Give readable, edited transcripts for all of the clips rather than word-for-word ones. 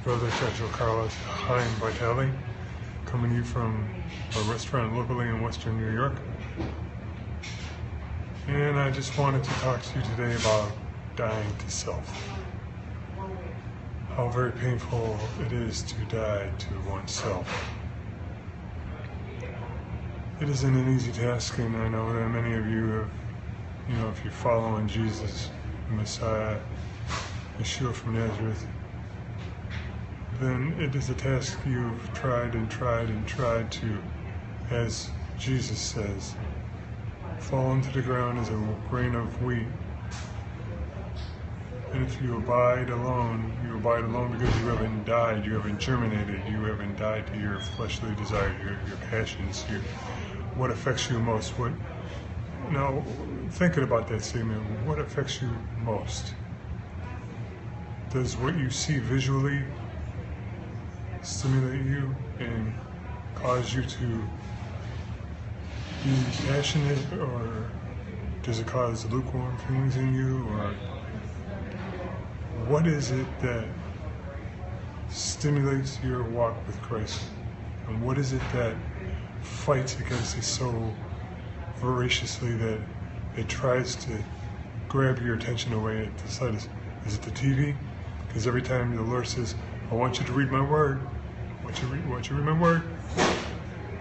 Brother Joshua Carlos, Chaim Vitale, coming to you from a restaurant locally in Western New York. And I just wanted to talk to you today about dying to self. How very painful it is to die to oneself. It isn't an easy task, and I know that many of you have, if you're following Jesus, the Messiah, Yeshua from Nazareth, then it is a task you've tried and tried and tried to, as Jesus says, fall into the ground as a grain of wheat. And if you abide alone because you haven't died, you haven't germinated, you haven't died to your fleshly desires, your passions, what affects you most. Now, thinking about that statement, what affects you most? Does what you see visually stimulate you and cause you to be passionate, or does it cause lukewarm feelings in you, or what is it that stimulates your walk with Christ, and what is it that fights against it so voraciously that it tries to grab your attention away at the side? Is it the TV? Because every time the Lord says, I want you to read my word, I want you to read my word,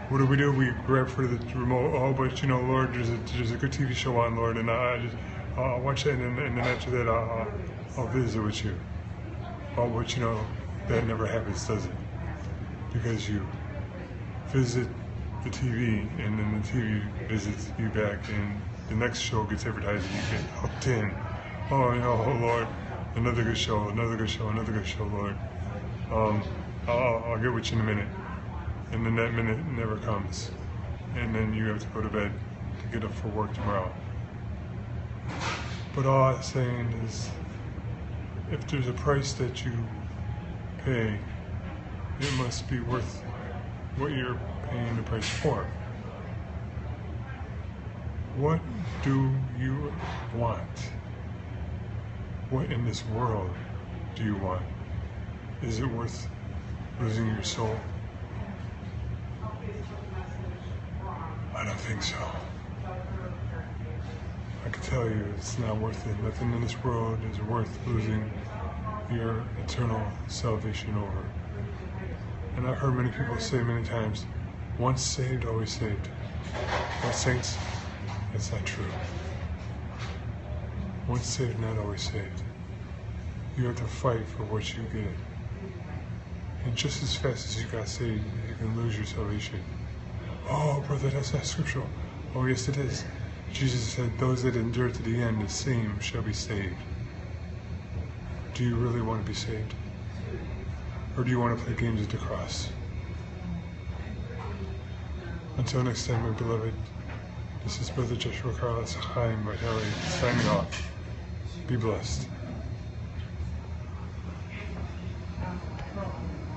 what do? We grab for the remote. Oh, but Lord, there's a good TV show on, Lord, and I'll watch that, and then after that I'll visit with you. Oh, but that never happens, does it? Because you visit the TV, and then the TV visits you back, and the next show gets advertised, and you get hooked in. Oh, Lord, another good show, Lord. I'll get with you in a minute. And then that minute never comes. And then you have to go to bed to get up for work tomorrow. But all I'm saying is, if there's a price that you pay, it must be worth what you're paying the price for. What do you want? What in this world do you want? Is it worth losing your soul? I don't think so. I can tell you it's not worth it. Nothing in this world is worth losing your eternal salvation over. And I've heard many people say many times, once saved, always saved. Well, saints, that's not true. Once saved, not always saved. You have to fight for what you get. And just as fast as you got saved, you can lose your salvation. Oh, brother, that's not scriptural. Oh, yes, it is. Jesus said, those that endure to the end, the same shall be saved. Do you really want to be saved? Or do you want to play games at the cross? Until next time, my beloved, this is Brother Joshua Carlos, Chaim Vitale, signing off. Be blessed.